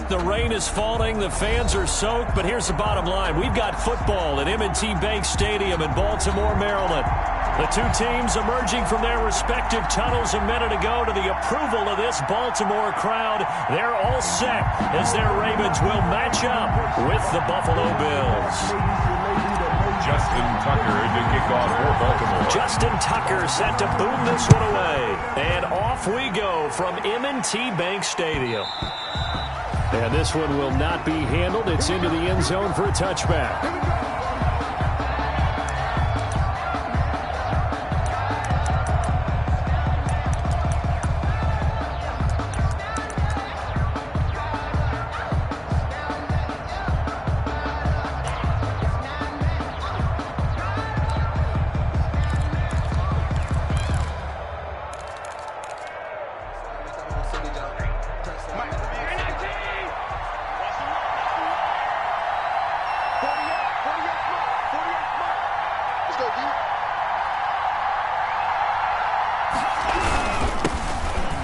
The rain is falling, the fans are soaked, but here's the bottom line. We've got football at M&T Bank Stadium in Baltimore, Maryland. The two teams emerging from their respective tunnels a minute ago to the approval of this Baltimore crowd. They're all set as their Ravens will match up with the Buffalo Bills. Justin Tucker to kick off for Baltimore. Justin Tucker set to boom this one away. And off we go from M&T Bank Stadium. And this one will not be handled. It's into the end zone for a touchback.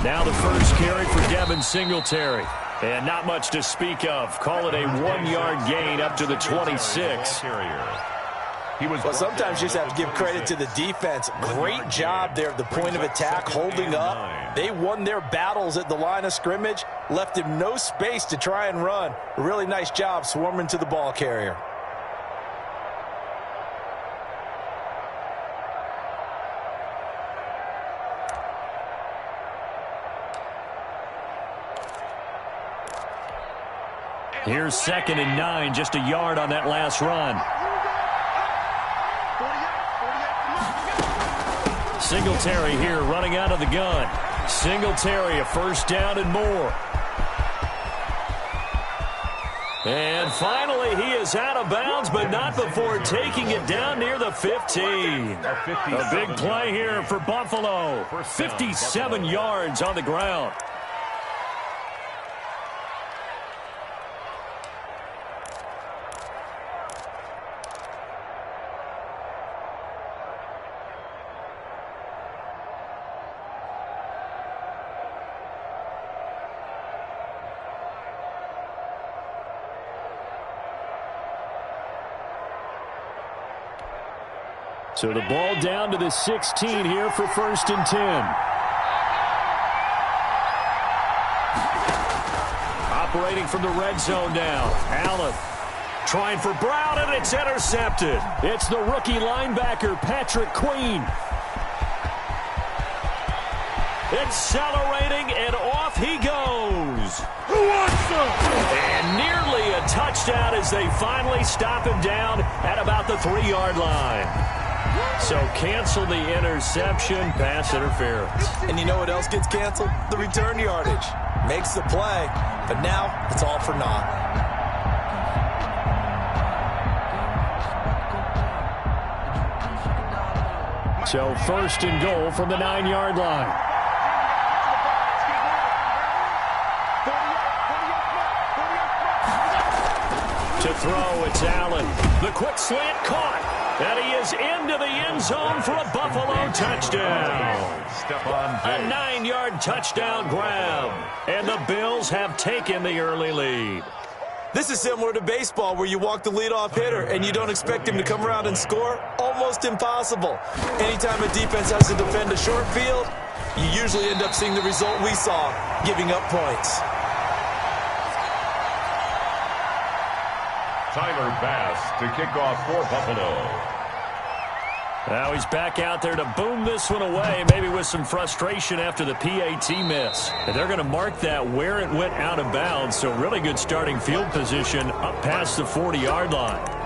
Now the first carry for Devin Singletary. And not much to speak of. Call it a 1-yard gain up to the 26. Well, sometimes you just have to give credit to the defense. Great job there at the point of attack, holding up. They won their battles at the line of scrimmage, left him no space to try and run. A really nice job swarming to the ball carrier. Here's 2nd and 9, just a yard on that last run. Singletary here running out of the gun. Singletary, a first down and more. And finally, he is out of bounds, but not before taking it down near the 15. A big play here for Buffalo. 57 yards on the ground. So the ball down to the 16 here for 1st and 10. Operating from the red zone now. Allen trying for Brown, and it's intercepted. It's the rookie linebacker, Patrick Queen. Accelerating, and off he goes. Who wants some? And nearly a touchdown as they finally stop him down at about the 3-yard line. So cancel the interception, pass interference. And you know what else gets canceled? The return yardage. Makes the play, but now it's all for naught. So 1st and goal from the 9-yard line. To throw, it's Allen. The quick slant caught. And he is into the end zone for a Buffalo touchdown. A 9-yard touchdown grab. And the Bills have taken the early lead. This is similar to baseball where you walk the leadoff hitter and you don't expect him to come around and score. Almost impossible. Anytime a defense has to defend a short field, you usually end up seeing the result we saw, giving up points. Tyler Bass to kick off for Buffalo. Now he's back out there to boom this one away, maybe with some frustration after the PAT miss. And they're going to mark that where it went out of bounds, so really good starting field position up past the 40-yard line.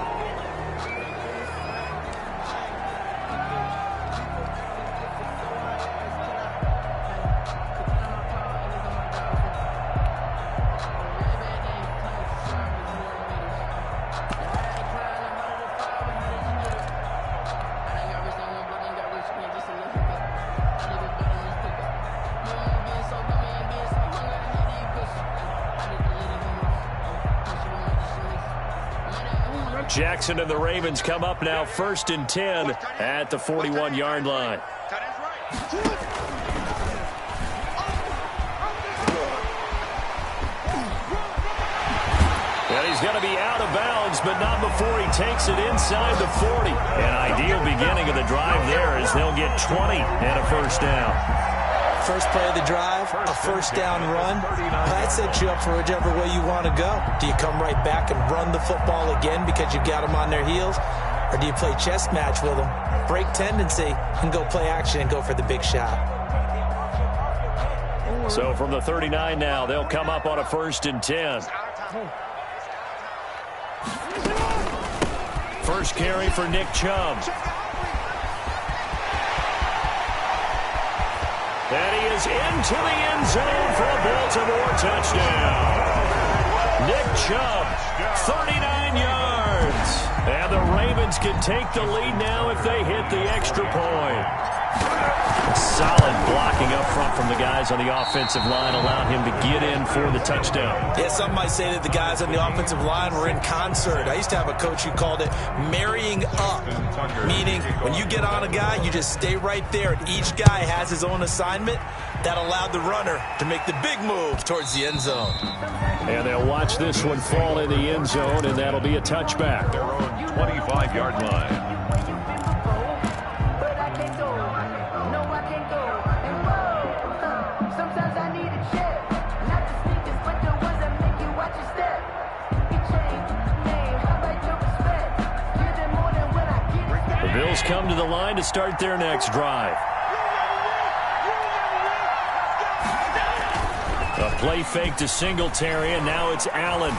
Jackson and the Ravens come up now 1st and 10 at the 41-yard line. he's going to be out of bounds, but not before he takes it inside the 40. An ideal beginning of the drive there as they'll get 20 and a first down. First play of the drive, a first down run. That sets you up for whichever way you want to go. Do you come right back and run the football again because you got them on their heels? Or do you play chess match with them, break tendency, and go play action and go for the big shot? So from the 39 now, they'll come up on a 1st and 10. First carry for Nick Chubb. And he is into the end zone for a Baltimore touchdown. Nick Chubb, 39 yards. And the Ravens can take the lead now if they hit the extra point. Solid blocking up front from the guys on the offensive line allowed him to get in for the touchdown. Yeah, some might say that the guys on the offensive line were in concert. I used to have a coach who called it marrying up, meaning when you get on a guy, you just stay right there, and each guy has his own assignment. That allowed the runner to make the big move towards the end zone. And they'll watch this one fall in the end zone, and that'll be a touchback. Their own 25-yard line. Bills come to the line to start their next drive. A play fake to Singletary, and now it's Allen.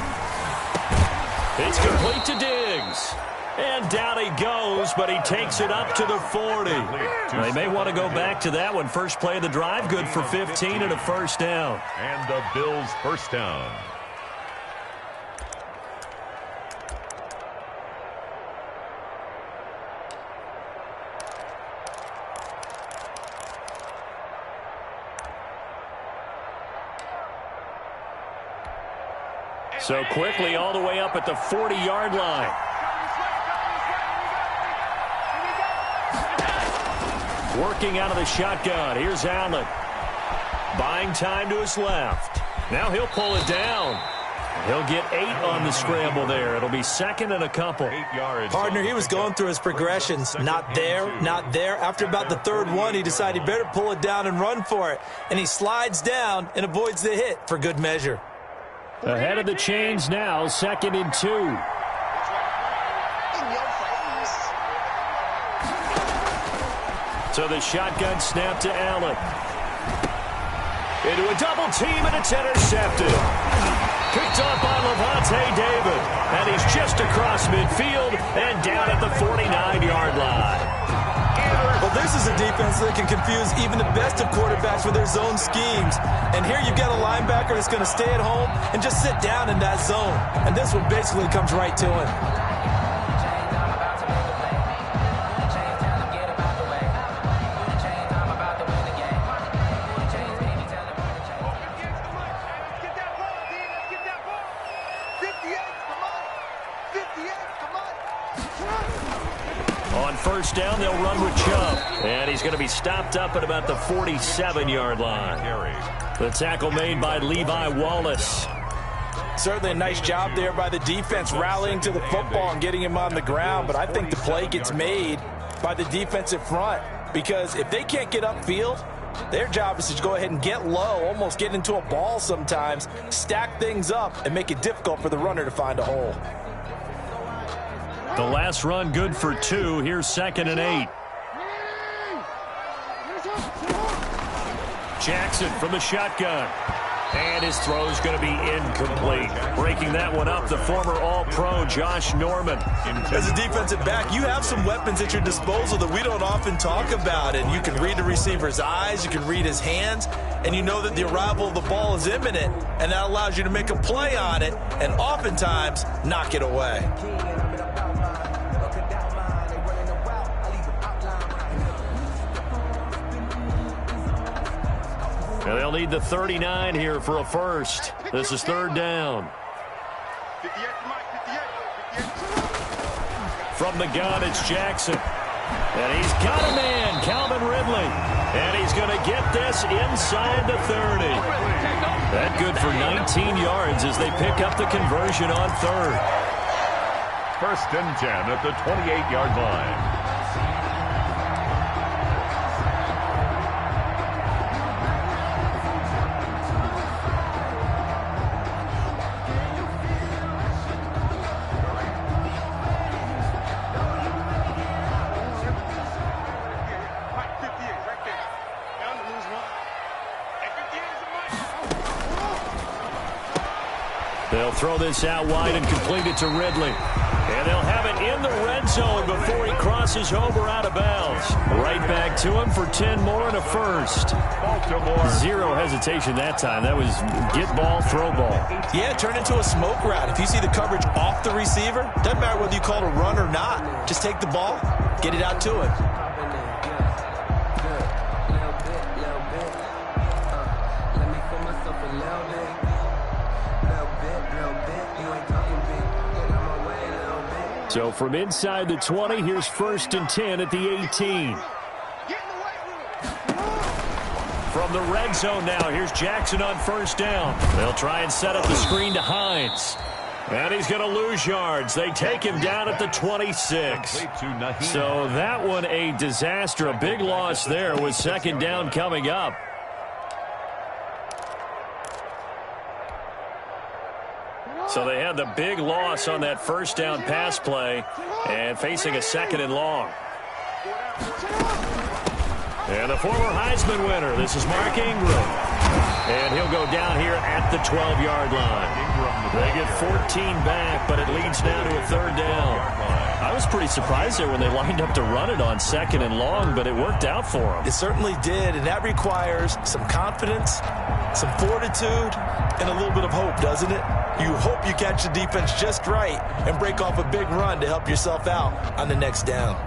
It's complete to Diggs. And down he goes, but he takes it up to the 40. They may want to go back to that one. First play of the drive, good for 15 and a first down. And the Bills' first down. So quickly all the way up at the 40-yard line. Working out of the shotgun. Here's Allen. Buying time to his left. Now he'll pull it down. He'll get 8 on the scramble there. It'll be 2nd and a couple. 8 yards. Partner, he was going through his progressions. Not there, not there. After about the 3rd one, he decided he better pull it down and run for it. And he slides down and avoids the hit for good measure. Ahead of the chains now, 2nd and 2. So the shotgun snap to Allen. Into a double team, and it's intercepted. Picked up by Lavonte David. And he's just across midfield and down at the 49-yard line. Well, this is a defense that can confuse even the best of quarterbacks with their zone schemes. And here you've got a linebacker that's going to stay at home and just sit down in that zone. And this one basically comes right to him. On first down, they'll run with Chubb. And he's going to be stopped up at about the 47-yard line. The tackle made by Levi Wallace. Certainly a nice job there by the defense rallying to the football and getting him on the ground. But I think the play gets made by the defensive front. Because if they can't get upfield, their job is to go ahead and get low, almost get into a ball sometimes, stack things up, and make it difficult for the runner to find a hole. The last run good for 2. Here's 2nd and 8. Jackson from the shotgun. And his throw's going to be incomplete. Breaking that one up, the former All-Pro Josh Norman. As a defensive back, you have some weapons at your disposal that we don't often talk about. And you can read the receiver's eyes, you can read his hands, and you know that the arrival of the ball is imminent. And that allows you to make a play on it and oftentimes knock it away. And they'll need the 39 here for a first. This is 3rd down. From the gun, it's Jackson. And he's got a man, Calvin Ridley. And he's going to get this inside the 30. That good for 19 yards as they pick up the conversion on third. 1st and 10 at the 28-yard line. They'll throw this out wide and complete it to Ridley. And they'll have it in the red zone before he crosses over out of bounds. Right back to him for 10 more and a first. Baltimore. Zero hesitation that time. That was get ball, throw ball. Yeah, turn into a smoke route. If you see the coverage off the receiver, doesn't matter whether you call it a run or not. Just take the ball, get it out to him. So from inside the 20, here's 1st and 10 at the 18. From the red zone now, here's Jackson on 1st down. They'll try and set up the screen to Hines. And he's going to lose yards. They take him down at the 26. So that one a disaster. A big loss there with 2nd down coming up. So they had the big loss on that 1st down pass play and facing a 2nd and long. And the former Heisman winner, this is Mark Ingram. And he'll go down here at the 12-yard line. They get 14 back, but it leads now to a 3rd down. I was pretty surprised there when they lined up to run it on 2nd and long, but it worked out for them. It certainly did, and that requires some confidence, some fortitude, and a little bit of hope, doesn't it? You hope you catch the defense just right and break off a big run to help yourself out on the next down.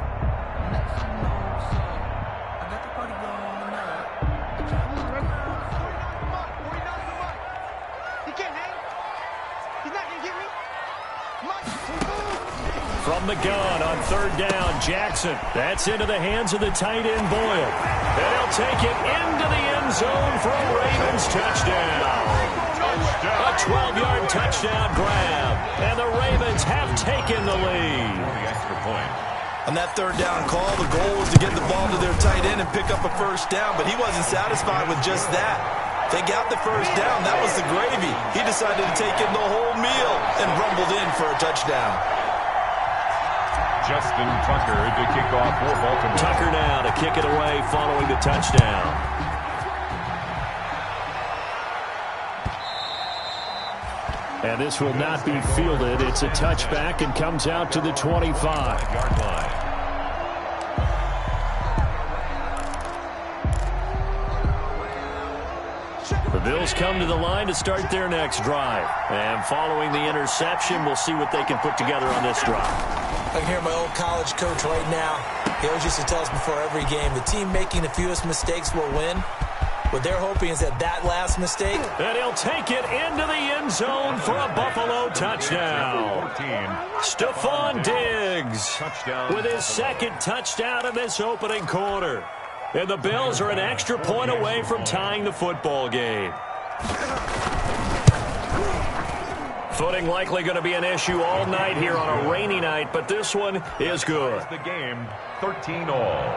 From the gun on 3rd down, Jackson. That's into the hands of the tight end, Boyle. And he'll take it into the end zone for a Ravens touchdown. A 12-yard touchdown grab. And the Ravens have taken the lead. On that 3rd down call, the goal was to get the ball to their tight end and pick up a 1st down, but he wasn't satisfied with just that. They got the 1st down. That was the gravy. He decided to take in the whole meal and rumbled in for a touchdown. Justin Tucker to kick off for Baltimore. Tucker now to kick it away following the touchdown. And this will not be fielded. It's a touchback and comes out to the 25-yard line. The Bills come to the line to start their next drive. And following the interception, we'll see what they can put together on this drive. I can hear my old college coach right now. He always used to tell us before every game, the team making the fewest mistakes will win. What they're hoping is that last mistake. And he'll take it into the end zone for a Buffalo touchdown. Stephon Diggs with his 2nd touchdown in this opening quarter. And the Bills are an extra point away from tying the football game. Footing likely going to be an issue all night here on a rainy night, but this one is good. The game, 13-all.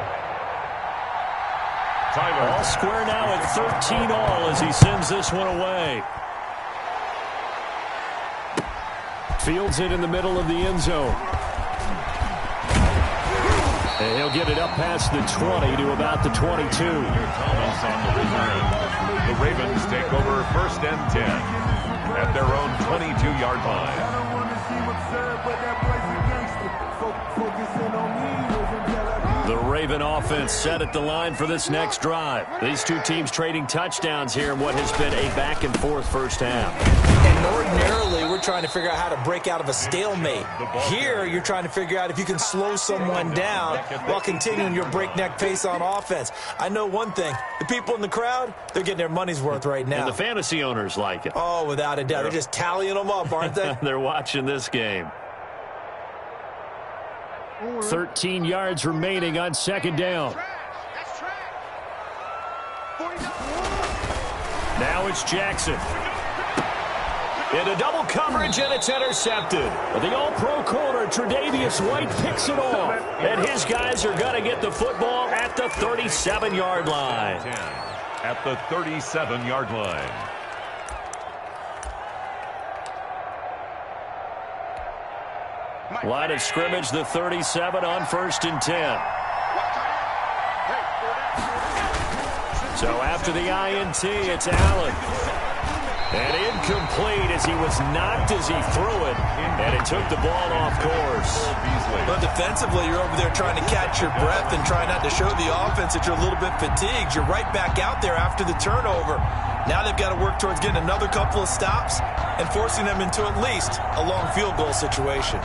Tyler. All square now at 13-all as he sends this one away. Fields it in the middle of the end zone. And he'll get it up past the 20 to about the 22. Thomas on the return. The Ravens take over 1st and 10 at their own 22-yard line. The Raven offense set at the line for this next drive. These two teams trading touchdowns here in what has been a back-and-forth first half. And ordinarily, we're trying to figure out how to break out of a stalemate. Here, you're trying to figure out if you can slow someone down while continuing your breakneck pace on offense. I know one thing. The people in the crowd, they're getting their money's worth right now. And the fantasy owners like it. Oh, without a doubt. They're just tallying them up, aren't they? They're watching this game. 13 yards remaining on 2nd down. Now it's Jackson. Into double coverage, and it's intercepted. The all-pro corner, Tre'Davious White, picks it off. And his guys are going to get the football at the 37-yard line. At the 37-yard line. Line of scrimmage, the 37 on 1st and 10. So after the INT, it's Allen. And incomplete as he was knocked as he threw it. And it took the ball off course. But defensively, you're over there trying to catch your breath and try not to show the offense that you're a little bit fatigued. You're right back out there after the turnover. Now they've got to work towards getting another couple of stops and forcing them into at least a long field goal situation.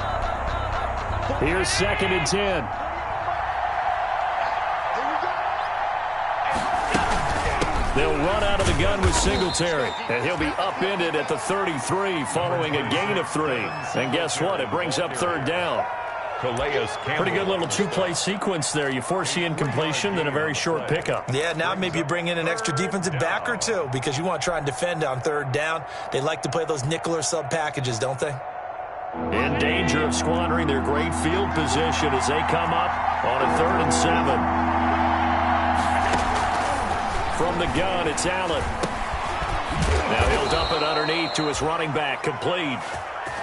Here's 2nd and 10. They'll run out of the gun with Singletary, and he'll be upended at the 33 following a gain of 3. And guess what? It brings up 3rd down. Pretty good little two-play sequence there. You force the incompletion, then a very short pickup. Yeah, now maybe you bring in an extra defensive back or two because you want to try and defend on 3rd down. They like to play those nickel or sub packages, don't they? In danger of squandering their great field position as they come up on a 3rd and 7. From the gun, it's Allen. Now he'll dump it underneath to his running back, complete.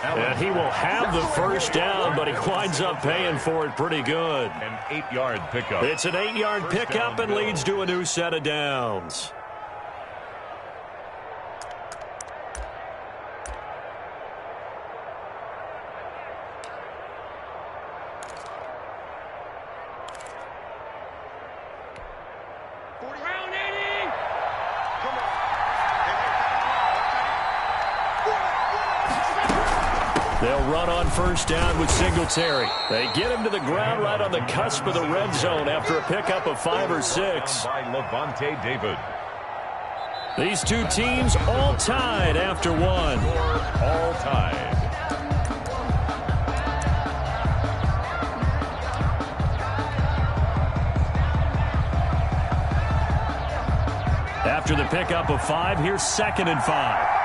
And he will have the 1st down, but he winds up paying for it pretty good. An 8-yard pickup. It's an 8-yard pickup and leads to a new set of downs. They'll run on 1st down with Singletary. They get him to the ground right on the cusp of the red zone after a pickup of 5 or 6. By Levante David. These two teams all tied after 1. All tied. After the pickup of 5, here's 2nd and 5.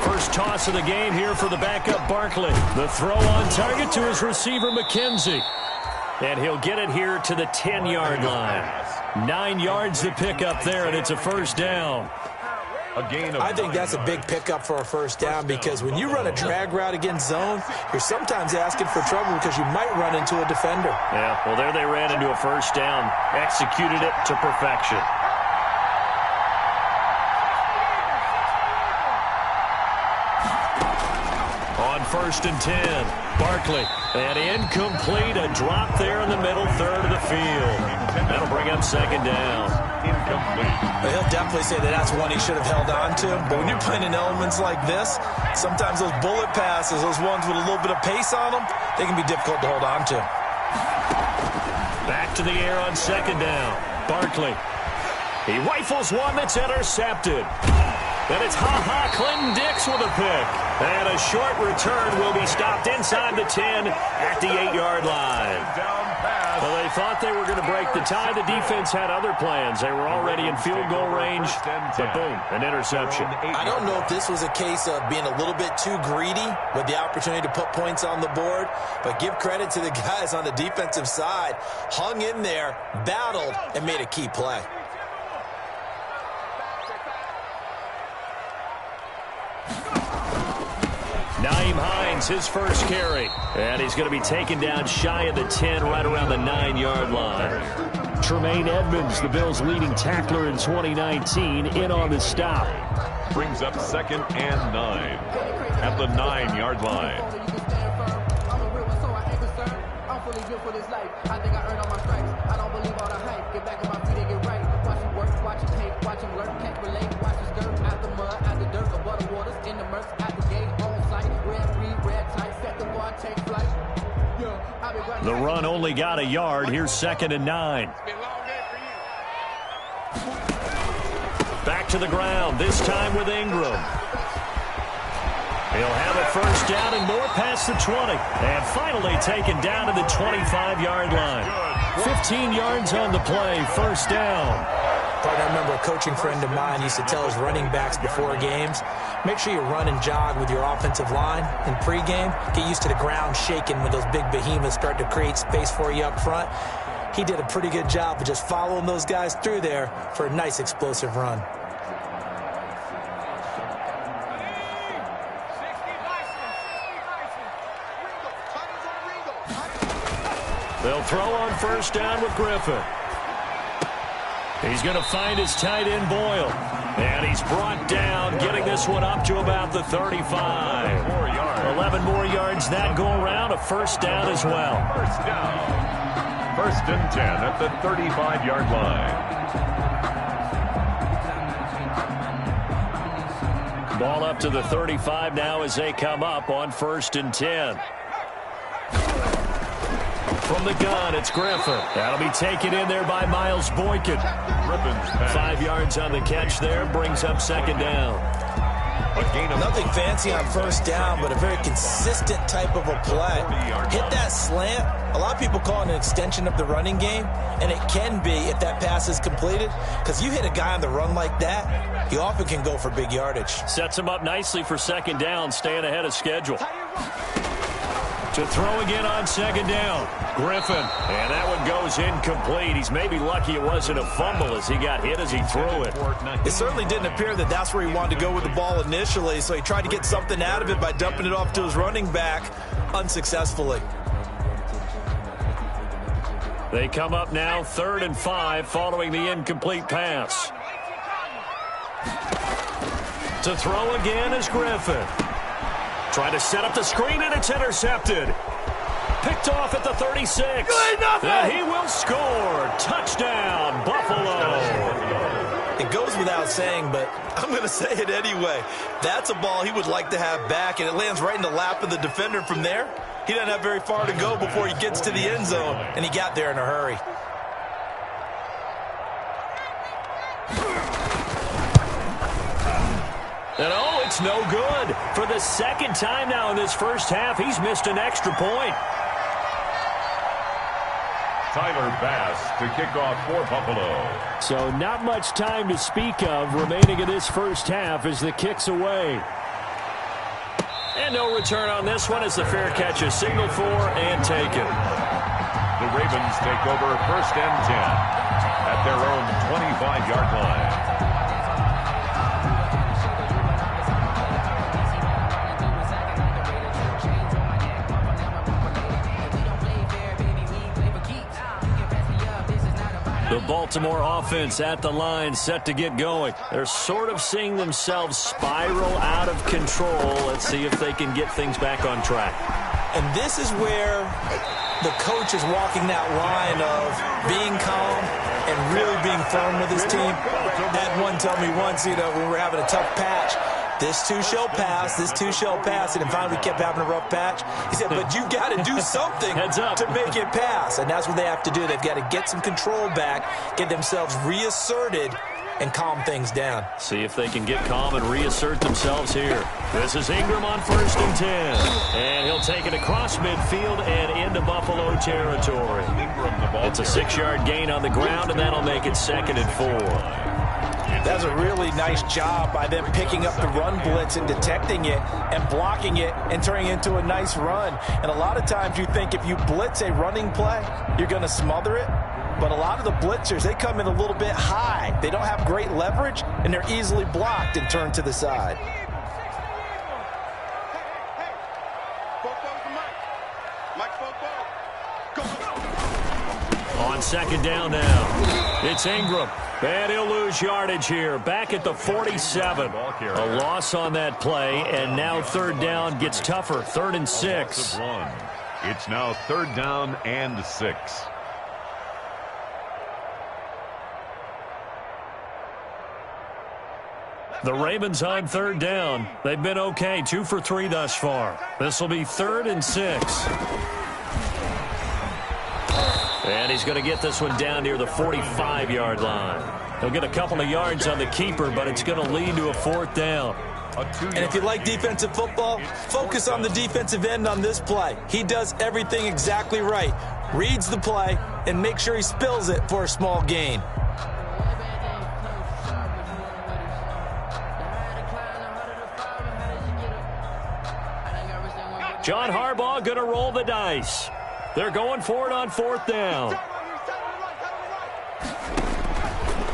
First toss of the game here for the backup Barkley. The throw on target to his receiver McKenzie. And he'll get it here to the 10-yard line. 9 yards to pick up there, and it's a 1st down. I think that's a big pickup for a 1st down because when you run a drag route against zone, you're sometimes asking for trouble because you might run into a defender. Yeah, well, there they ran into a 1st down. Executed it to perfection. On 1st and 10, Barkley. And incomplete, a drop there in the middle 3rd of the field. That'll bring up 2nd down. Incomplete. He'll definitely say that that's one he should have held on to. But when you're playing in elements like this, sometimes those bullet passes, those ones with a little bit of pace on them, they can be difficult to hold on to. Back to the air on 2nd down. Barkley. He rifles one that's intercepted. Then it's Clinton-Dix with a pick. And a short return will be stopped inside the 10 at the 8-yard line. Well, they thought they were going to break the tie. The defense had other plans. They were already in field goal range. But boom, an interception. I don't know if this was a case of being a little bit too greedy with the opportunity to put points on the board. But give credit to the guys on the defensive side. Hung in there, battled, and made a key play. Nyheim Hines, his first carry. And he's going to be taken down shy of the 10, right around the 9-yard line. Tremaine Edmonds, the Bills' leading tackler in 2019, in on the stop. Brings up 2nd and 9 at the 9-yard line. The run only got a yard. Here's 2nd and 9. Back to the ground, this time with Ingram. He'll have a 1st down and more past the 20. And finally taken down to the 25-yard line. 15 yards on the play, first down. I remember a coaching friend of mine used to tell his running backs before games, make sure you run and jog with your offensive line in pregame. Get used to the ground shaking when those big behemoths start to create space for you up front. He did a pretty good job of just following those guys through there for a nice explosive run. They'll throw on first down with Griffin. He's going to find his tight end, Boyle. And he's brought down, getting this one up to about the 35. 11 more yards that go around, a first down as well. First down. First and 10 at the 35-yard line. Ball up to the 35 now as they come up on first and 10. From the gun, it's Griffin. That'll be taken in there by Miles Boykin. 5 yards on the catch there, brings up second down. Nothing fancy on first down, but a very consistent type of a play. Hit that slant. A lot of people call it an extension of the running game, and it can be if that pass is completed, because you hit a guy on the run like that, he often can go for big yardage. Sets him up nicely for second down, staying ahead of schedule. To throw again on second down, Griffin. And that one goes incomplete. He's maybe lucky it wasn't a fumble as he got hit as he threw it. It certainly didn't appear that that's where he wanted to go with the ball initially, so he tried to get something out of it by dumping it off to his running back unsuccessfully. They come up now 3rd and 5 following the incomplete pass. To throw again is Griffin. Trying to set up the screen, and it's intercepted. Picked off at the 36. And he will score. Touchdown, Buffalo. It goes without saying, but I'm going to say it anyway. That's a ball he would like to have back, and it lands right in the lap of the defender from there. He doesn't have very far to go before he gets to the end zone, and he got there in a hurry. And oh, it's no good. For the second time now in this first half, he's missed an extra point. Tyler Bass to kick off for Buffalo. So not much time to speak of remaining in this first half as the kick's away. And no return on this one as the fair catch is signaled for and taken. The Ravens take over first and 10 at their own 25-yard line. The Baltimore offense at the line, set to get going. They're sort of seeing themselves spiral out of control. Let's see if they can get things back on track. And this is where the coach is walking that line of being calm and really being firm with his team. Had one tell me once, when we were having a tough patch, this too shall pass, this too shall pass. And finally we kept having a rough patch. He said, but you got to do something to make it pass. And that's what they have to do. They've got to get some control back, get themselves reasserted, and calm things down. See if they can get calm and reassert themselves here. This is Ingram on first and 10. And he'll take it across midfield and into Buffalo territory. It's a 6-yard gain on the ground, and that'll make it 2nd and 4. That's a really nice job by them picking up the run blitz and detecting it and blocking it and turning it into a nice run. And a lot of times you think if you blitz a running play, you're going to smother it. But a lot of the blitzers, they come in a little bit high. They don't have great leverage, and they're easily blocked and turned to the side. On second down now, it's Ingram. And he'll lose yardage here. Back at the 47. A loss on that play, and now 3rd down gets tougher. 3rd and 6. It's now 3rd down and 6. The Ravens on 3rd down. They've been okay, 2 for 3 thus far. This will be 3rd and 6. And he's going to get this one down near the 45-yard line. He'll get a couple of yards on the keeper, but it's going to lead to a 4th down. And if you like defensive football, focus on the defensive end on this play. He does everything exactly right. reads the play, and makes sure he spills it for a small gain. John Harbaugh going to roll the dice. They're going for it on 4th down.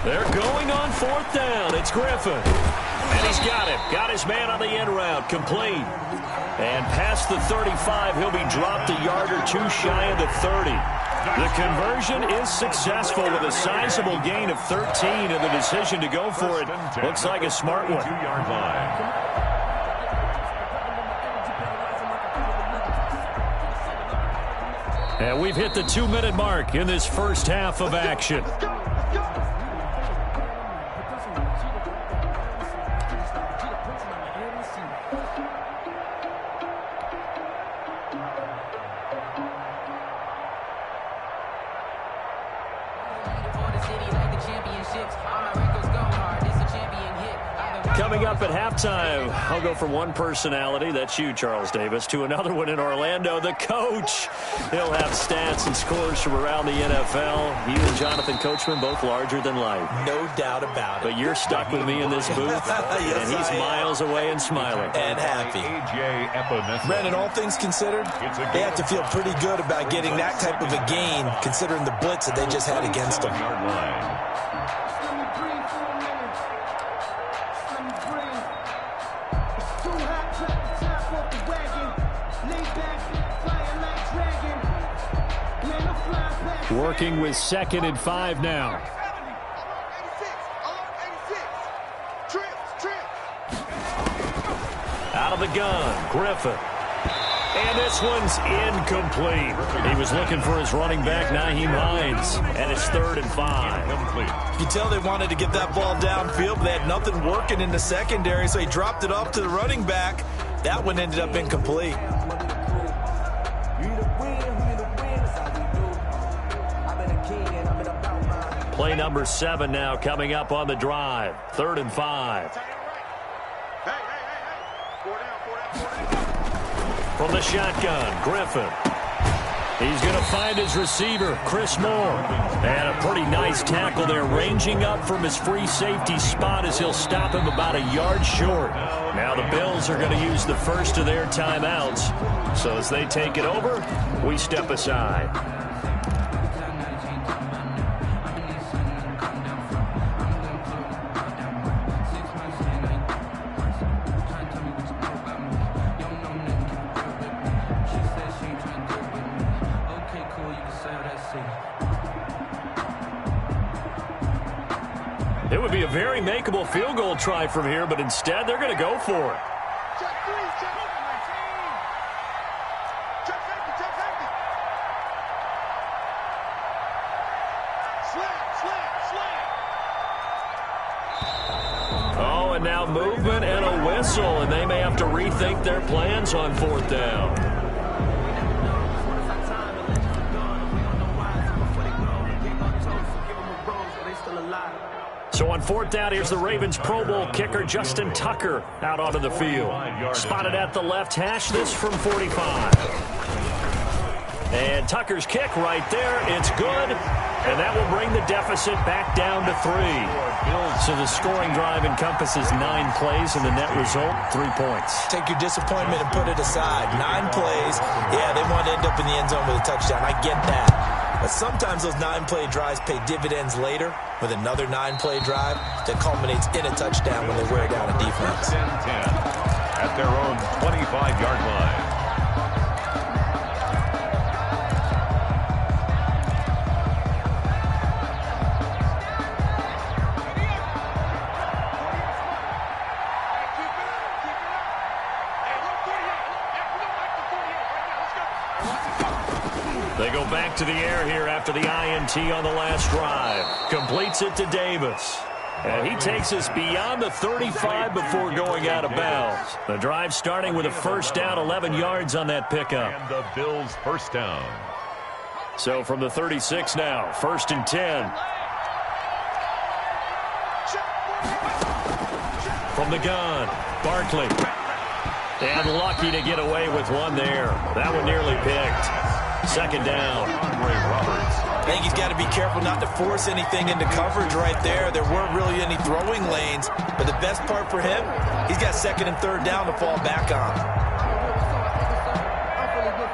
They're going on 4th down. It's Griffin. And he's got him. Got his man on the end route. Complete. And past the 35, he'll be dropped a yard or two shy of the 30. The conversion is successful with a sizable gain of 13, and the decision to go for it looks like a smart one. 2-yard line. And we've hit the 2-minute mark in this first half of action. Coming up at halftime, I'll go from one personality, that's you, Charles Davis, to another one in Orlando, the coach. He'll have stats and scores from around the NFL. He and Jonathan Coachman, both larger than life. No doubt about it. But you're stuck with me in this booth, yes, and he's miles away and smiling. And happy. Brandon, all things considered, they have to feel pretty good about getting that type of a gain, considering the blitz that they just had against them. Working with 2nd and 5 now. Out of the gun, Griffin. And this one's incomplete. He was looking for his running back, Nyheim Hines. And it's 3rd and 5. You tell they wanted to get that ball downfield, but they had nothing working in the secondary, so he dropped it off to the running back. That one ended up incomplete. Play number 7 now coming up on the drive. 3rd and 5. From the shotgun, Griffin. He's going to find his receiver, Chris Moore. And a pretty nice tackle there, ranging up from his free safety spot as he'll stop him about a yard short. Now the Bills are going to use the first of their timeouts. So as they take it over, we step aside. It would be a very makeable field goal try from here, but instead they're going to go for it. Oh, and now movement and a whistle, and they may have to rethink their plans on 4th down. So on 4th down, here's the Ravens Pro Bowl kicker, Justin Tucker, out onto the field. Spotted at the left hash, this from 45. And Tucker's kick right there, it's good. And that will bring the deficit back down to 3. So the scoring drive encompasses 9 plays, and the net result, 3 points. Take your disappointment and put it aside. 9 plays. Yeah, they want to end up in the end zone with a touchdown. I get that. But sometimes those 9-play drives pay dividends later with another 9-play drive that culminates in a touchdown when they wear down a defense. 10 at their own 25-yard line. They go back to the air here after the INT on the last drive. Completes it to Davis. And he takes us beyond the 35 before going out of bounds. The drive starting with a first down, 11 yards on that pickup. And the Bills' first down. So from the 36 now, 1st and 10. From the gun, Barkley. And lucky to get away with one there. That one nearly picked. Second down. Andre Roberts. I think he's got to be careful not to force anything into coverage right there. There weren't really any throwing lanes, but the best part for him, he's got second and third down to fall back on.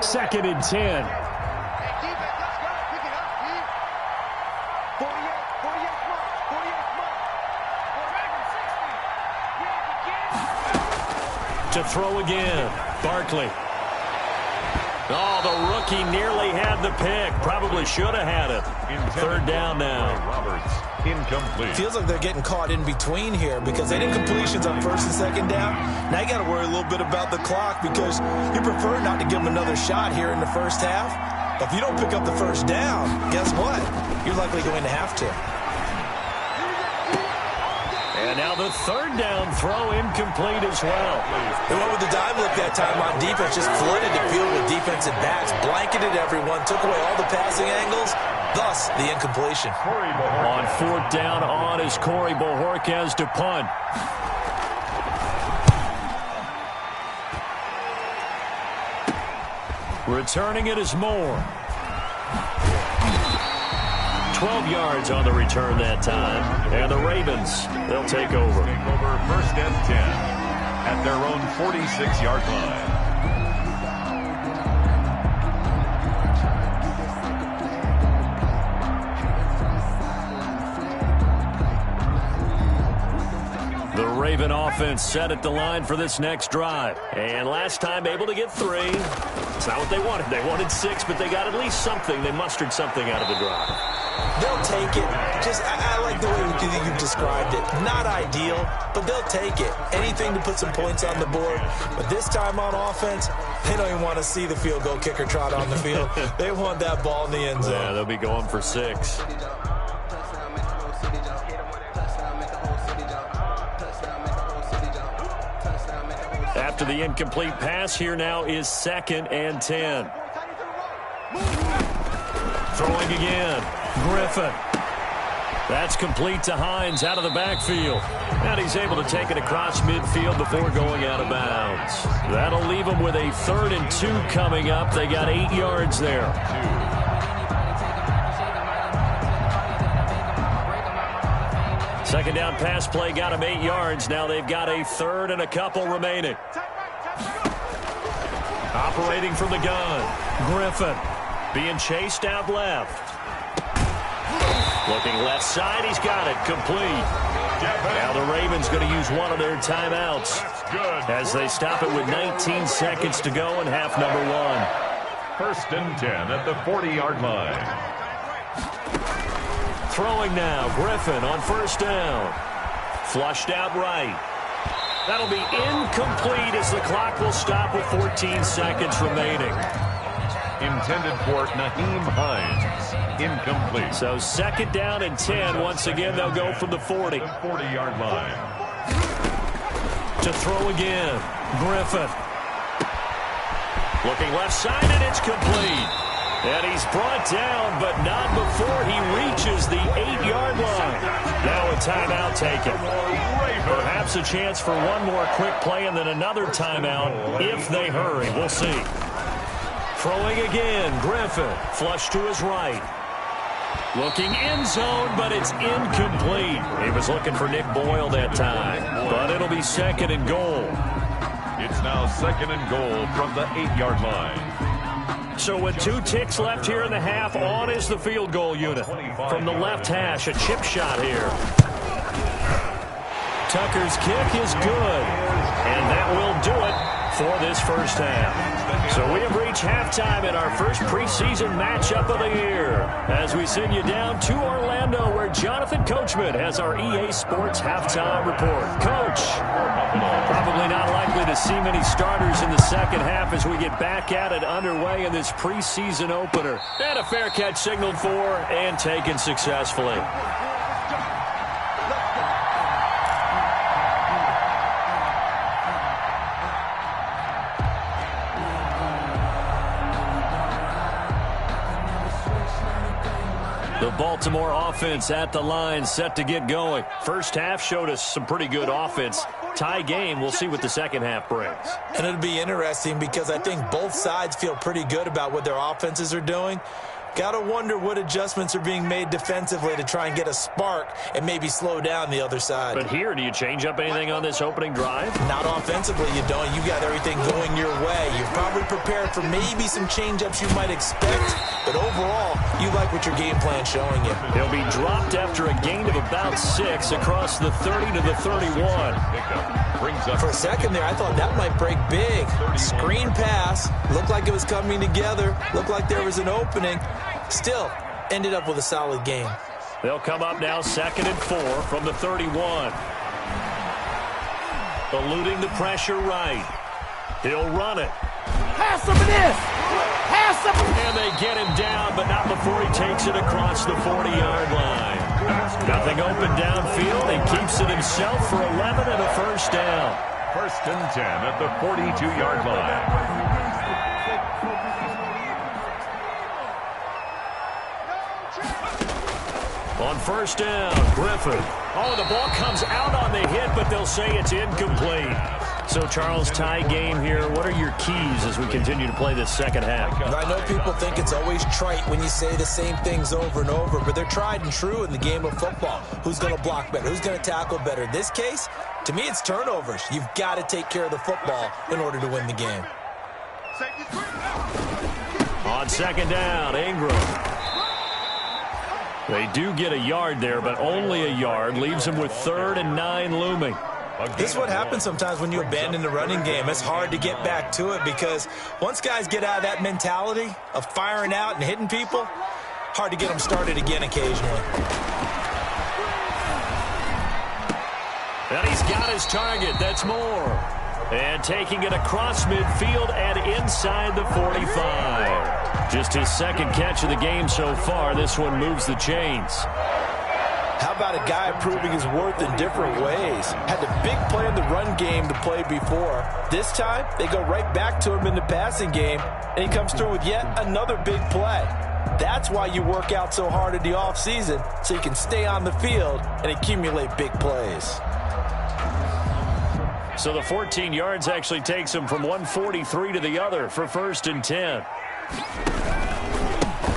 Second and 10. To throw again, Barkley. Oh, the rookie nearly had the pick. Probably should have had it. Third down now. Roberts, incomplete. Feels like they're getting caught in between here because they didn't completions on first and second down. Now you got to worry a little bit about the clock because you prefer not to give them another shot here in the first half. But if you don't pick up the first down, guess what? You're likely going to have to. And now the third down throw incomplete as well. They went with the dime look that time on defense, just flooded the field with defensive backs, blanketed everyone, took away all the passing angles, thus the incompletion. On fourth down on is Corey Bojorquez to punt. Returning it is Moore. 12 yards on the return that time. And the Ravens, they'll take over. Take over first and 10 at their own 46-yard line. The Raven offense set at the line for this next drive. And last time able to get 3. It's not what they wanted. They wanted 6, but they got at least something. They mustered something out of the drive. They'll take it. I like the way you described it. Not ideal, but they'll take it. Anything to put some points on the board. But this time on offense, they don't even want to see the field goal kicker trot on the field. They want that ball in the end zone. Yeah, they'll be going for 6. After the incomplete pass, here now is second and 10. Throwing again. Griffin. That's complete to Hines out of the backfield. And he's able to take it across midfield before going out of bounds. That'll leave him with a 3rd and 2 coming up. They got 8 yards there. Second down pass play got him 8 yards. Now they've got a 3rd and a couple remaining. Operating from the gun. Griffin being chased out left. Looking left side, he's got it, complete. Now the Ravens going to use one of their timeouts as they stop it with 19 seconds to go in half number 1. First and 10 at the 40-yard line. Throwing now, Griffin on first down. Flushed out right. That'll be incomplete as the clock will stop with 14 seconds remaining. Intended for Nyheim Hines. Incomplete. So second down and 10. Once again, they'll go from the 40. The 40-yard line. To throw again. Griffin. Looking left side, and it's complete. And he's brought down, but not before he reaches the 8-yard line. Now a timeout taken. Perhaps a chance for one more quick play and then another timeout if they hurry. We'll see. Throwing again, Griffin, flush to his right. Looking end zone, but it's incomplete. He was looking for Nick Boyle that time, but it'll be second and goal. It's now second and goal from the 8-yard line. So with 2 ticks left here in the half, on is the field goal unit. From the left hash, a chip shot here. Tucker's kick is good, and that will do it for this first half. So we have reached halftime in our first preseason matchup of the year as we send you down to Orlando where Jonathan Coachman has our EA Sports halftime report. Coach, probably not likely to see many starters in the second half as we get back at it underway in this preseason opener. And a fair catch signaled for and taken successfully. The Baltimore offense at the line, set to get going. First half showed us some pretty good offense. Tie game. We'll see what the second half brings. And it'll be interesting because I think both sides feel pretty good about what their offenses are doing. Got to wonder what adjustments are being made defensively to try and get a spark and maybe slow down the other side. But here, do you change up anything on this opening drive? Not offensively, you don't. You got everything going your way. You're probably prepared for maybe some change-ups you might expect, but overall, you like what your game plan's showing you. He'll be dropped after a gain of about 6 across the 30 to the 31. For a second there, I thought that might break big. Screen pass, looked like it was coming together, looked like there was an opening. Still, ended up with a solid game. They'll come up now 2nd and 4 from the 31. Eluding the pressure right. He'll run it. Pass some of this! Pass some! And they get him down, but not before he takes it across the 40-yard line. Nothing open downfield. He keeps it himself for 11 and a first down. 1st and 10 at the 42-yard line. On 1st down, Griffin. Oh, the ball comes out on the hit, but they'll say it's incomplete. So, Charles, tie game here. What are your keys as we continue to play this second half? I know people think it's always trite when you say the same things over and over, but they're tried and true in the game of football. Who's going to block better? Who's going to tackle better? In this case, to me, it's turnovers. You've got to take care of the football in order to win the game. On 2nd down, Ingram. They do get a yard there, but only a yard. Leaves them with 3rd and 9 looming. This is what happens sometimes when you abandon the running game. It's hard to get back to it because once guys get out of that mentality of firing out and hitting people, hard to get them started again occasionally. And he's got his target. That's Moore. And taking it across midfield and inside the 45. Just his 2nd catch of the game so far. This one moves the chains. How about a guy proving his worth in different ways? Had the big play in the run game to play before. This time, they go right back to him in the passing game, and he comes through with yet another big play. That's why you work out so hard in the offseason, so you can stay on the field and accumulate big plays. So the 14 yards actually takes him from 143 to the other for 1st and 10.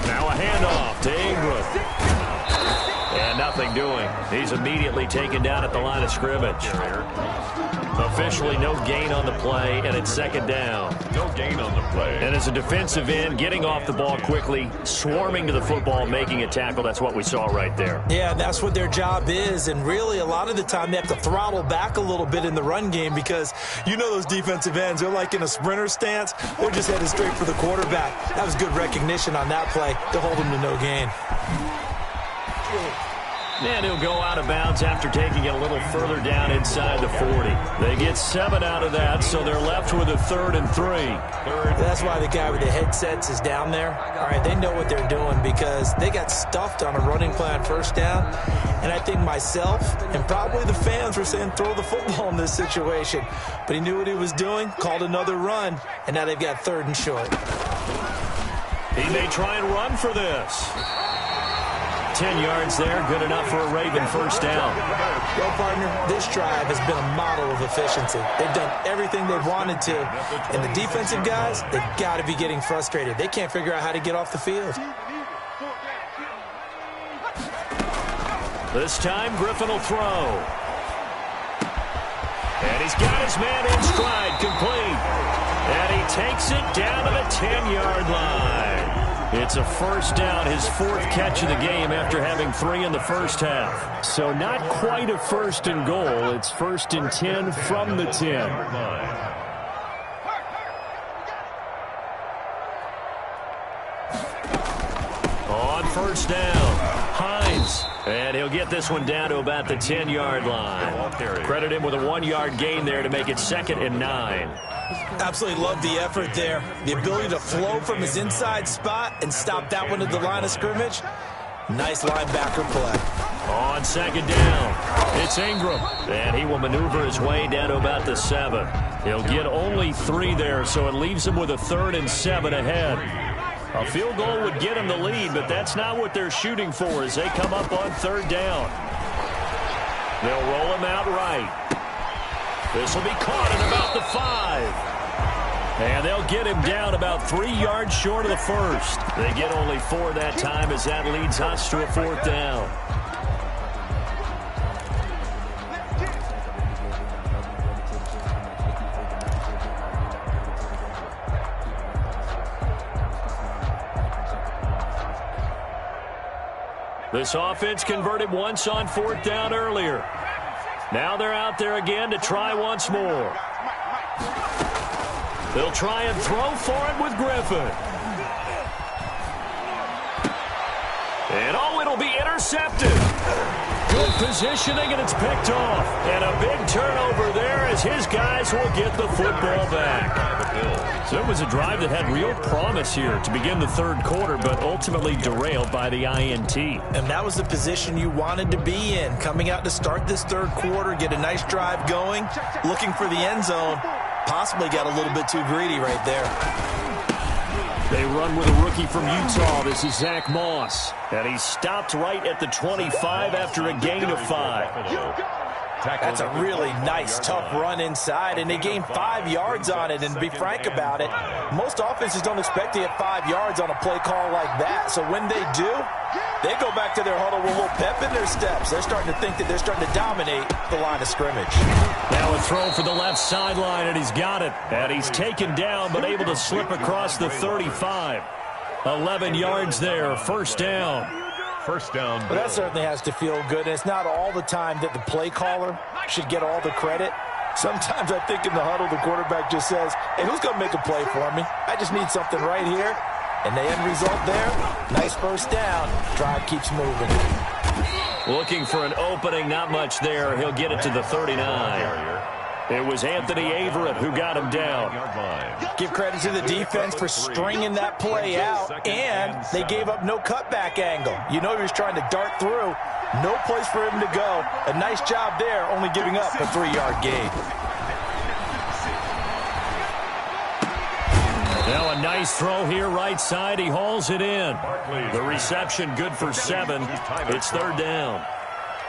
Now a handoff to Ingram. And nothing doing. He's immediately taken down at the line of scrimmage. Officially no gain on the play, and it's 2nd down. No gain on the play. And as a defensive end, getting off the ball quickly, swarming to the football, making a tackle, that's what we saw right there. Yeah, that's what their job is, and really a lot of the time they have to throttle back a little bit in the run game because you know those defensive ends, they're like in a sprinter stance. They're just headed straight for the quarterback. That was good recognition on that play to hold him to no gain. And he'll go out of bounds after taking it a little further down inside the 40. They get 7 out of that, so they're left with a 3rd and 3. That's why the guy with the headsets is down there. All right, they know what they're doing because they got stuffed on a running play on 1st down. And I think myself and probably the fans were saying throw the football in this situation. But he knew what he was doing, called another run, and now they've got 3rd and short. He may try and run for this. 10 yards there, good enough for a Raven 1st down. Well, partner, this drive has been a model of efficiency. They've done everything they've wanted to. And the defensive guys, they've got to be getting frustrated. They can't figure out how to get off the field. This time, Griffin will throw. And he's got his man in stride, complete. And he takes it down to the 10-yard line. It's a 1st down, his 4th catch of the game after having 3 in the 1st half. So not quite a 1st and goal. It's 1st and 10 from the 10. On 1st down, Hines. And he'll get this one down to about the 10-yard line. Credit him with a 1-yard gain there to make it 2nd and 9. Absolutely love the effort there. The ability to flow from his inside spot and stop that one at the line of scrimmage. Nice linebacker play. On 2nd down, it's Ingram. And he will maneuver his way down to about the 7. He'll get only 3 there, so it leaves him with a 3rd and 7 ahead. A field goal would get him the lead, but that's not what they're shooting for as they come up on 3rd down. They'll roll him out right. This will be caught at about the 5. And they'll get him down about 3 yards short of the first. They get only 4 that time as that leads us to a 4th down. This offense converted once on 4th down earlier. Now they're out there again to try once more. They'll try and throw for it with Griffin. And it'll be intercepted. Good positioning, and it's picked off. And a big turnover there as his guys will get the football back. So it was a drive that had real promise here to begin the 3rd quarter, but ultimately derailed by the INT. And that was the position you wanted to be in. Coming out to start this 3rd quarter, get a nice drive going, looking for the end zone. Possibly got a little bit too greedy right there. They run with a rookie from Utah. This is Zach Moss. And he's stopped right at the 25 after a gain of 5. That's a really nice, tough run inside, and they gained 5 yards on it. And to be frank about it, most offenses don't expect to get 5 yards on a play call like that. So when they do, they go back to their huddle with a little pep in their steps. They're starting to think that they're starting to dominate the line of scrimmage. Now a throw for the left sideline, and he's got it. And he's taken down, but able to slip across the 35. 11 yards there, 1st down. First down. But that certainly has to feel good. And it's not all the time that the play caller should get all the credit. Sometimes I think in the huddle, the quarterback just says, hey, who's going to make a play for me? I just need something right here. And the end result there, nice 1st down. Drive keeps moving. Looking for an opening, not much there. He'll get it to the 39. It was Anthony Averett who got him down. Give credit to the defense for stringing that play out, and they gave up no cutback angle. You know he was trying to dart through. No place for him to go. A nice job there, only giving up a 3-yard gain. Now a nice throw here right side. He hauls it in. The reception good for 7. It's 3rd down.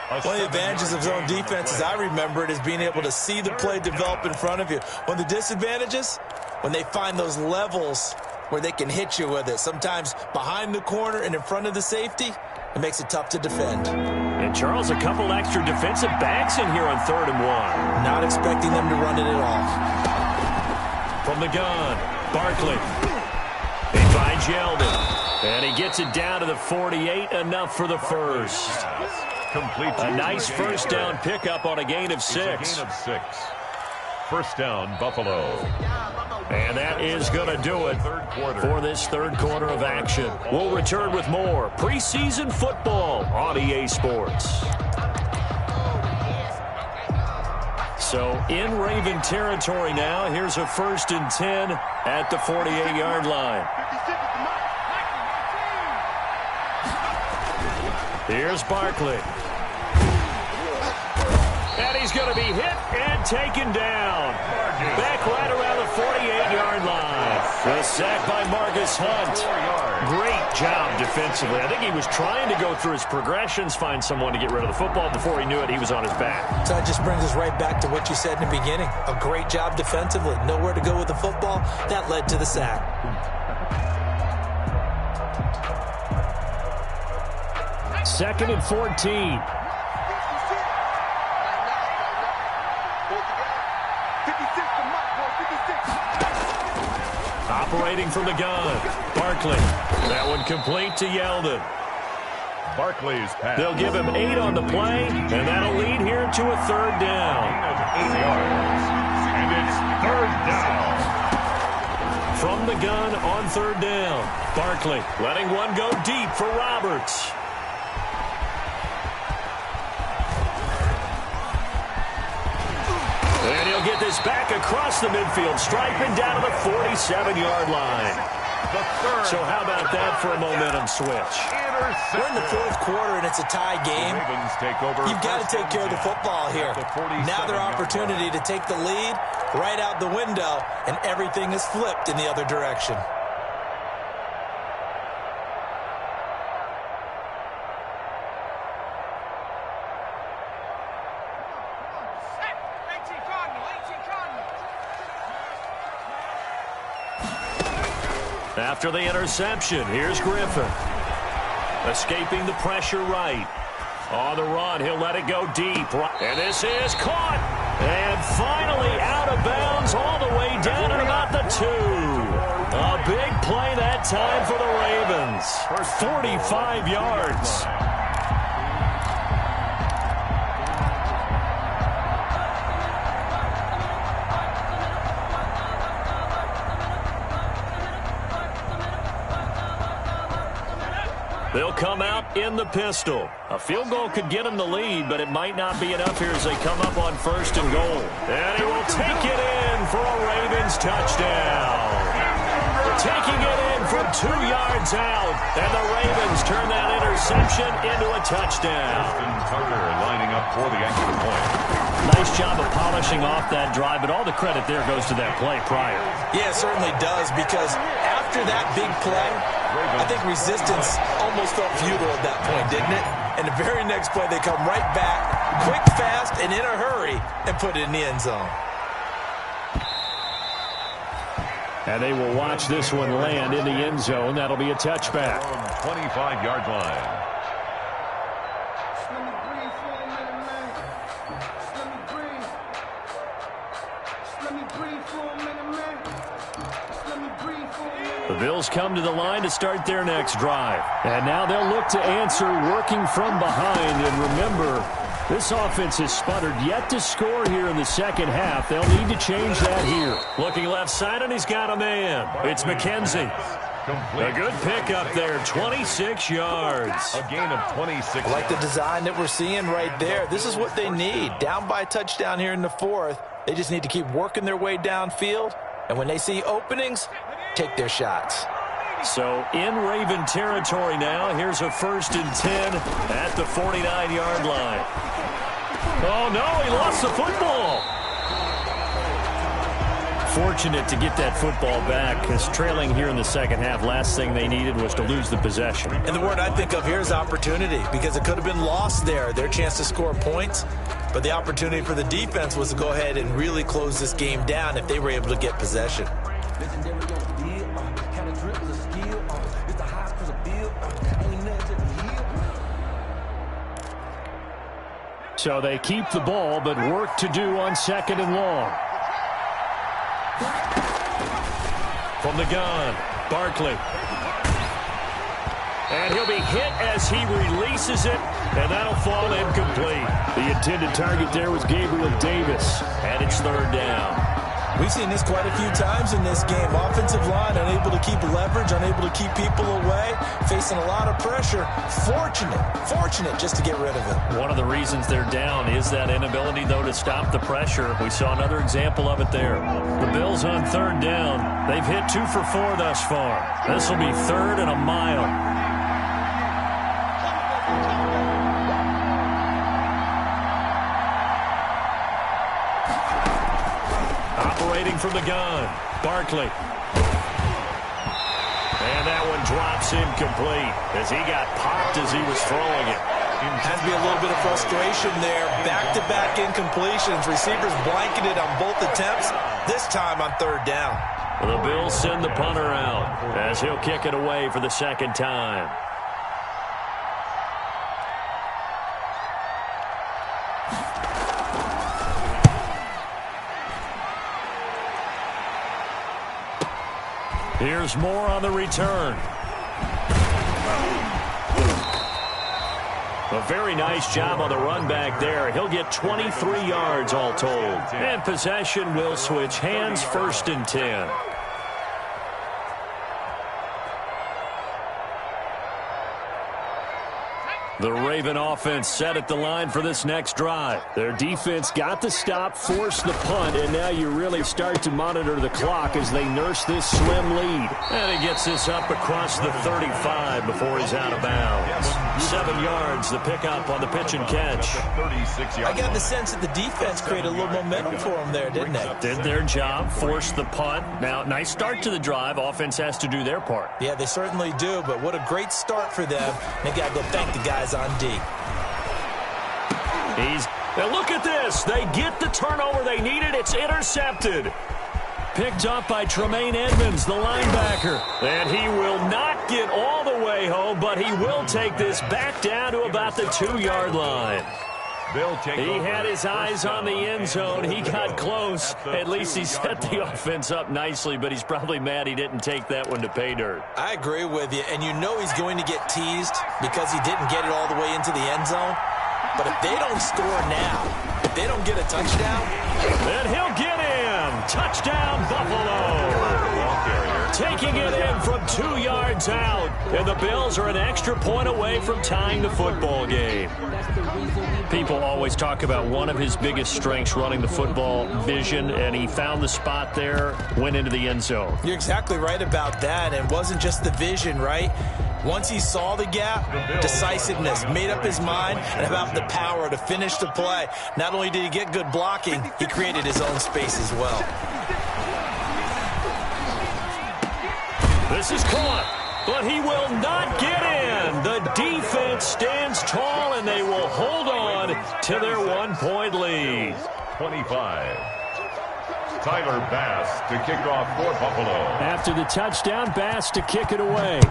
One of the advantages of zone defense, as I remember it, is being able to see the play develop in front of you. One of the disadvantages, when they find those levels where they can hit you with it, sometimes behind the corner and in front of the safety, it makes it tough to defend. And, Charles, a couple extra defensive backs in here on 3rd and 1. Not expecting them to run it at all. From the gun, Barkley. He finds Yeldon. And he gets it down to the 48, enough for the first. Complete. A nice 1st down pickup on a gain of 6. First down, Buffalo. And that is going to do it for this 3rd quarter of action. We'll return with more preseason football on EA Sports. So in Raven territory now, here's a 1st and 10 at the 48-yard line. Here's Barkley. And he's going to be hit and taken down. Back right around the 48-yard line. The sack by Marcus Hunt. Great job defensively. I think he was trying to go through his progressions, find someone to get rid of the football. Before he knew it, he was on his back. So that just brings us right back to what you said in the beginning. A great job defensively. Nowhere to go with the football. That led to the sack. 2nd and 14. Operating from the gun. Barkley. That one complete to Yeldon. Barkley's pass. They'll give him 8 on the play, and that'll lead here to a 3rd down. 8 yards. And it's 3rd down. From the gun on 3rd down. Barkley letting one go deep for Roberts. And he'll get this back across the midfield stripe and down to the 47-yard line. So how about that for a momentum switch? We're in the 4th quarter, and it's a tie game. You've got to take care of the football here. Now their opportunity to take the lead right out the window, and everything is flipped in the other direction. After the interception, here's Griffin. Escaping the pressure right. On the run, he'll let it go deep. And this is caught. And finally out of bounds all the way down at about the 2. A big play that time for the Ravens. 45 yards. They'll come out in the pistol. A field goal could get them the lead, but it might not be enough here as they come up on 1st and goal. And he will take it in for a Ravens touchdown. Taking it in from 2 yards out. And the Ravens turn that interception into a touchdown. Tucker lining up for the extra point. Nice job of polishing off that drive, but all the credit there goes to that play prior. Yeah, it certainly does, because after that big play, I think resistance almost felt futile at that point, didn't it? And the very next play, they come right back, quick, fast, and in a hurry, and put it in the end zone. And they will watch this one land in the end zone. That'll be a touchback. 25-yard line. The Bills come to the line to start their next drive. And now they'll look to answer working from behind. And remember, this offense has sputtered yet to score here in the second half. They'll need to change that here. Looking left side, and he's got a man. It's McKenzie. A good pickup there, 26 yards. A gain of 26. I like the design that we're seeing right there. This is what they need. Down by a touchdown here in the 4th. They just need to keep working their way downfield. And when they see openings, take their shots. So in Raven territory now. Here's a 1st and 10 at the 49-yard line. Oh, no, he lost the football. Fortunate to get that football back, because trailing here in the second half, last thing they needed was to lose the possession. And the word I think of here is opportunity, because it could have been lost there, their chance to score points. But the opportunity for the defense was to go ahead and really close this game down if they were able to get possession. So they keep the ball, but work to do on 2nd and long. From the gun, Barkley. And he'll be hit as he releases it, and that'll fall incomplete. The intended target there was Gabriel Davis, and it's 3rd down. We've seen this quite a few times in this game. Offensive line unable to keep leverage, unable to keep people away, facing a lot of pressure. Fortunate just to get rid of it. One of the reasons they're down is that inability, though, to stop the pressure. We saw another example of it there. The Bills on 3rd down. They've hit 2 for 4 thus far. This will be 3rd and a mile. From the gun, Barkley. And that one drops incomplete as he got popped as he was throwing it. Has to be a little bit of frustration there. Back-to-back incompletions. Receivers blanketed on both attempts, this time on 3rd down. The Bills send the punter out as he'll kick it away for the 2nd time. Here's more on the return. A very nice job on the run back there. He'll get 23 yards all told. And possession will switch hands, 1st and 10. The Raven offense set at the line for this next drive. Their defense got the stop, forced the punt, and now you really start to monitor the clock as they nurse this slim lead. And he gets this up across the 35 before he's out of bounds. 7 yards, the pickup on the pitch and catch. I got the sense that the defense created a little momentum for them there, didn't they? Did their job, forced the punt. Now, nice start to the drive. Offense has to do their part. Yeah, they certainly do, but what a great start for them. They got to go thank the guys on D. Now look at this. They get the turnover they needed. It's intercepted. picked up by Tremaine Edmonds, the linebacker. And he will not get all the way home, but he will take this back down to about the 2-yard line. He had his eyes on the end zone. He got close. At least he set the offense up nicely, but he's probably mad he didn't take that one to pay dirt. I agree with you, and you know he's going to get teased because he didn't get it all the way into the end zone. But if they don't score now, if they don't get a touchdown, then he'll get in. Touchdown, Buffalo. Taking it in from 2 yards out. And the Bills are an extra point away from tying the football game. People always talk about one of his biggest strengths running the football, vision, and he found the spot there, went into the end zone. You're exactly right about that. And it wasn't just the vision, right? Once he saw the gap, decisiveness, made up his mind, and about the power to finish the play. Not only did he get good blocking, he created his own space as well. This is caught, but he will not get in. The defense stands tall, and they will hold on to their 1-point lead. 25. Tyler Bass to kick off for Buffalo. After the touchdown, Bass to kick it away.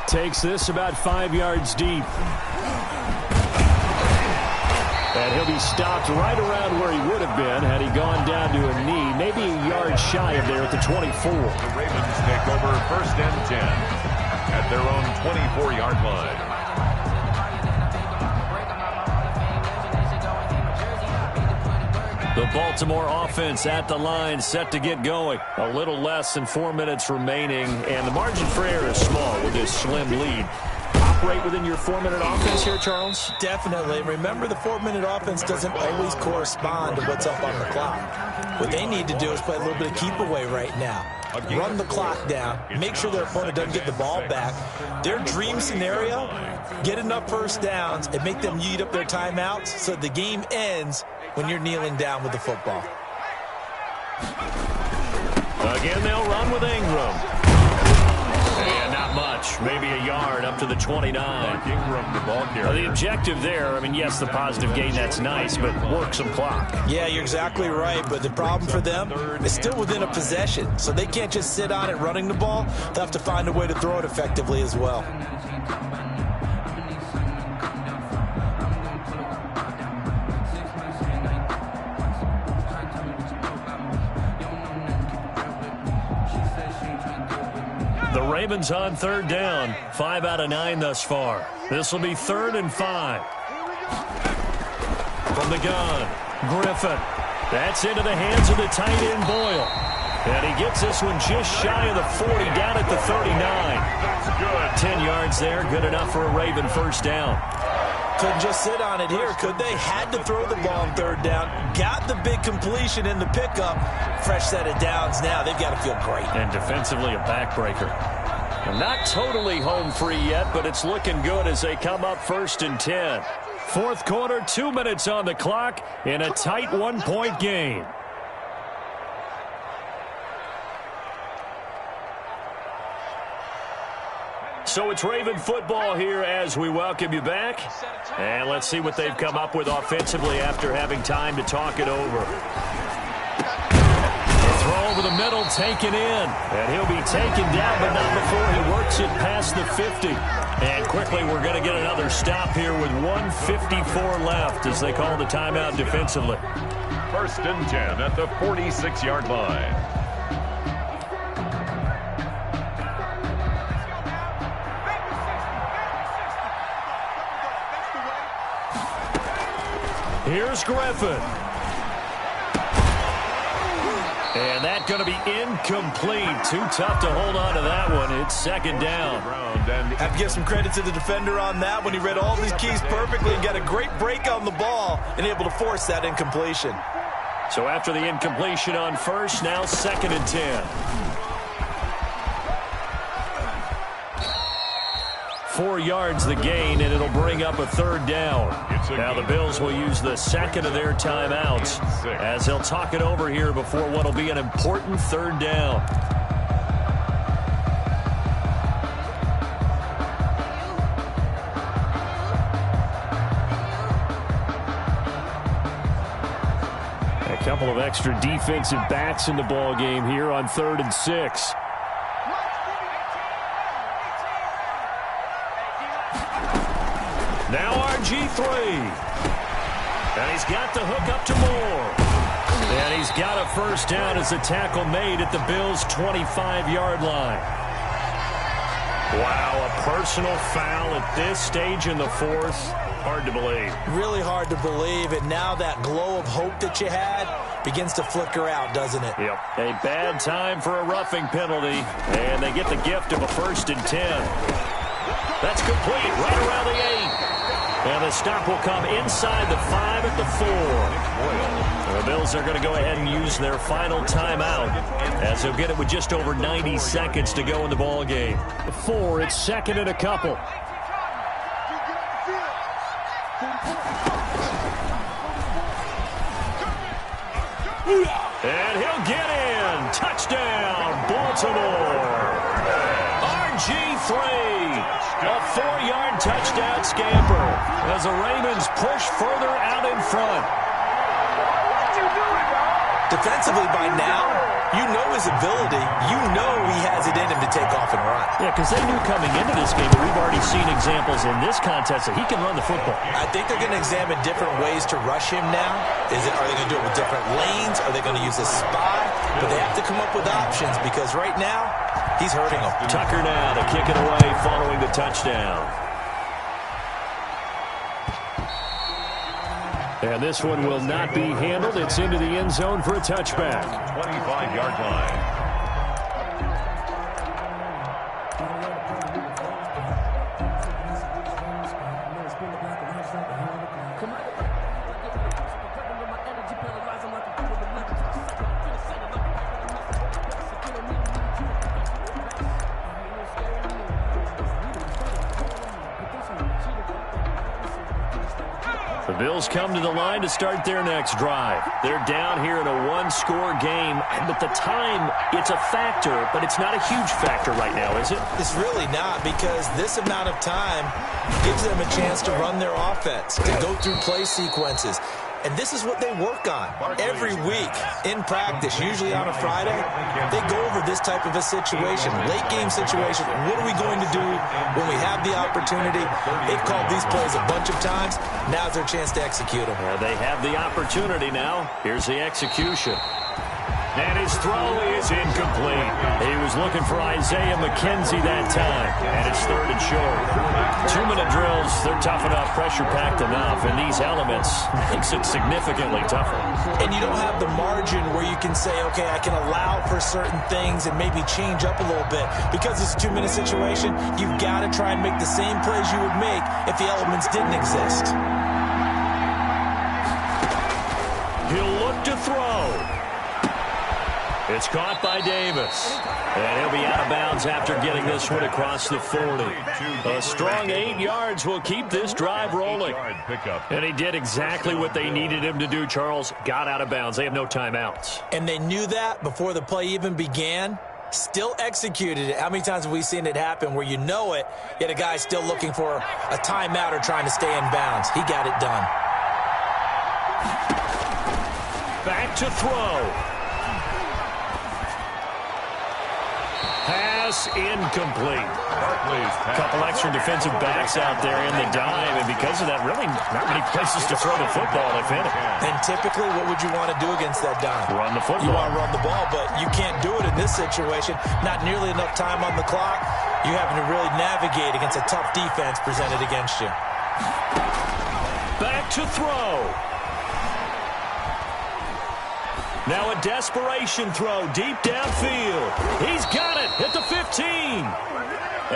Takes this about 5 yards deep. And he'll be stopped right around where he would have been had he gone down to a knee, maybe a yard shy of there at the 24. The Ravens take over 1st and 10 at their own 24-yard line. The Baltimore offense at the line, set to get going. A little less than 4 minutes remaining, and the margin for error is small with this slim lead. Operate within your 4-minute offense here, Charles? Definitely. Remember, the 4-minute offense doesn't always correspond to what's up on the clock. What they need to do is play a little bit of keep away right now. Run the clock down. Make sure their opponent doesn't get the ball back. Their dream scenario, get enough first downs and make them eat up their timeouts so the game ends when you're kneeling down with the football. Again, they'll run with Ingram. And not much, maybe a yard up to the 29. Ingram, the ball carrier. The objective there, I mean, yes, the positive gain, that's nice, but work some clock. Yeah, you're exactly right, but the problem for them is still within a possession, so they can't just sit on it running the ball. They'll have to find a way to throw it effectively as well. The Ravens on 3rd down. 5 out of 9 thus far. This will be 3rd and 5. From the gun, Griffin. That's into the hands of the tight end, Boyle. And he gets this one just shy of the 40, down at the 39. That's good. 10 yards there, good enough for a Raven first down. Couldn't just sit on it here, could they? Had to throw the ball on 3rd down. Got the big completion in the pickup. Fresh set of downs now. They've got to feel great. And defensively a backbreaker. Not totally home free yet, but it's looking good as they come up 1st and 10. 4th quarter, 2 minutes on the clock in a tight 1-point game. So it's Raven football here as we welcome you back. And let's see what they've come up with offensively after having time to talk it over. Throw over the middle, taken in. And he'll be taken down, but not before he works it past the 50. And quickly, we're going to get another stop here with 1:54 left as they call the timeout defensively. 1st and 10 at the 46-yard line. Here's Griffin. And that's going to be incomplete. Too tough to hold on to that one. It's 2nd down. Have to give some credit to the defender on that one. He read all these keys perfectly and got a great break on the ball and able to force that incompletion. So after the incompletion on 1st, now 2nd and 10. 4 yards the gain, and it'll bring up a 3rd down. Now the Bills will use the 2nd of their timeouts as they'll talk it over here before what will be an important 3rd down. couple of extra defensive backs in the ball game here on 3rd and 6. Now RG3. And he's got the hook up to Moore. And he's got a first down as a tackle made at the Bills' 25-yard line. Wow, a personal foul at this stage in the 4th. Hard to believe. Really hard to believe, and now that glow of hope that you had begins to flicker out, doesn't it? Yep. A bad time for a roughing penalty, and they get the gift of a 1st and 10. That's complete, right around the 8. And the stop will come inside the 5 at the 4. The Bills are going to go ahead and use their final timeout as they'll get it with just over 90 seconds to go in the ball game. 4, it's 2nd and a couple. And he'll get in. Touchdown, Baltimore. RG3. A 4-yard touchdown scamper as the Ravens push further out in front. Defensively by now, you know his ability. You know he has it in him to take off and run. Yeah, because they knew coming into this game, but we've already seen examples in this contest that he can run the football. I think they're going to examine different ways to rush him now. Are they going to do it with different lanes? Are they going to use a spy? But they have to come up with options because right now, he's hurting them. Tucker now to kick it away following the touchdown. And this one will not be handled. It's into the end zone for a touchback. 25-yard line. The Bills come to the line to start their next drive. They're down here in a one-score game, but the time, it's a factor, but it's not a huge factor right now, is it? It's really not, because this amount of time gives them a chance to run their offense, to go through play sequences. And this is what they work on every week in practice, usually on a Friday. They go over this type of a situation, late game situation. What are we going to do when we have the opportunity? They've called these plays a bunch of times. Now's their chance to execute them. Well, they have the opportunity now. Here's the execution. And his throw is incomplete. He was looking for Isaiah McKenzie that time. And it's 3rd and short. 2-minute drills, they're tough enough, pressure-packed enough. And these elements makes it significantly tougher. And you don't have the margin where you can say, okay, I can allow for certain things and maybe change up a little bit. Because it's a 2-minute situation, you've got to try and make the same plays you would make if the elements didn't exist. He'll look to throw. It's caught by Davis. And he'll be out of bounds after getting this one across the 40. A strong 8 yards will keep this drive rolling. And he did exactly what they needed him to do, Charles. Got out of bounds. They have no timeouts. And they knew that before the play even began. Still executed it. How many times have we seen it happen where you know it, yet a guy's still looking for a timeout or trying to stay in bounds? He got it done. Back to throw. Pass incomplete. A couple extra defensive backs out there in the dime, and because of that, really not many places to throw the football, if any. And typically, what would you want to do against that dime? Run the football. You want to run the ball, but you can't do it in this situation. Not nearly enough time on the clock. You're having to really navigate against a tough defense presented against you. Back to throw. Now a desperation throw deep downfield. He's got it at the 15.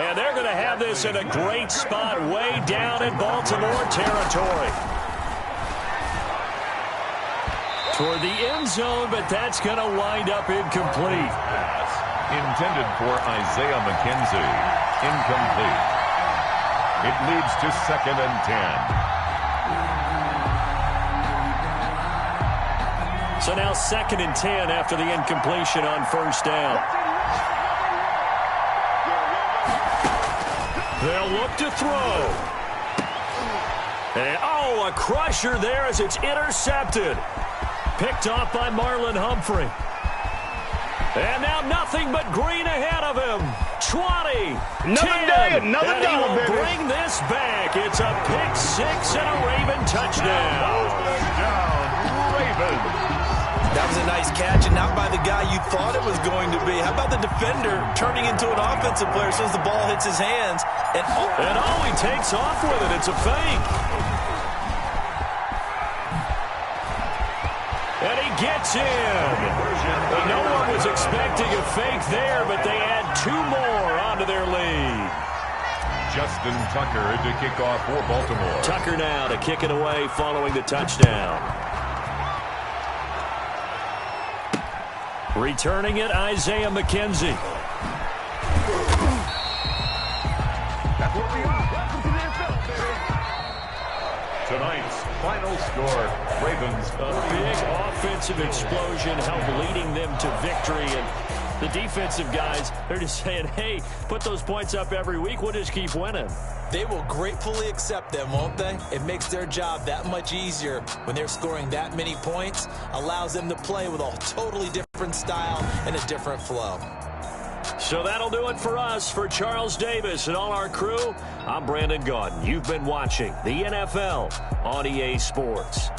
And they're going to have this in a great spot way down in Baltimore territory. Toward the end zone, but that's going to wind up incomplete. Intended for Isaiah McKenzie. Incomplete. It leads to 2nd and 10. So now 2nd and 10 after the incompletion on 1st down. They'll look to throw. And, a crusher there as it's intercepted. picked off by Marlon Humphrey. And now nothing but green ahead of him. 20, Another 10, day, another and he dollar, will baby. bring this back. It's a pick six and a Raven touchdown. Touchdown, Ravens. That was a nice catch, and not by the guy you thought it was going to be. How about the defender turning into an offensive player as soon as the ball hits his hands? And all he takes off with it, it's a fake. And he gets in. No one was expecting a fake there, but they add 2 more onto their lead. Justin Tucker to kick off for Baltimore. Tucker now to kick it away following the touchdown. Returning it, Isaiah McKenzie. Tonight's final score, Ravens. A big offensive explosion helped leading them to victory. And the defensive guys, they're just saying, hey, put those points up every week. We'll just keep winning. they will gratefully accept them, won't they? It makes their job that much easier when they're scoring that many points, allows them to play with a totally different style and a different flow. So that'll do it for us. For Charles Davis and all our crew, I'm Brandon Gaudin. You've been watching the NFL on EA Sports.